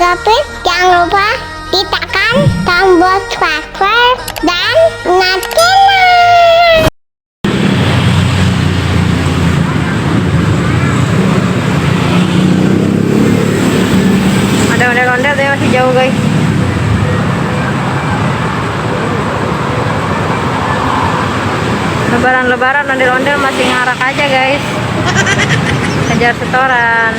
Tapi jangan lupa ditekan tombol subscribe dan nyalakan. Ada ondel-ondel tapi masih jauh guys. Lebaran ondel-ondel masih ngarak aja guys. Kejar setoran.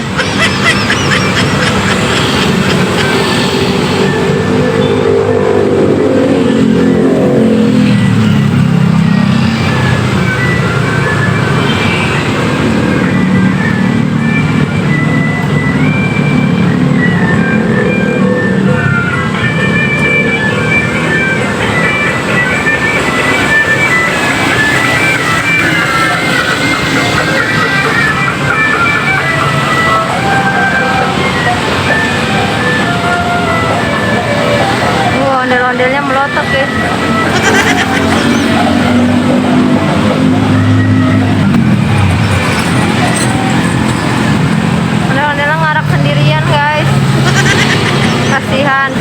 Ondel-ondelnya melotot guys. Ondel-ondelnya ngarak sendirian guys. Kasihan.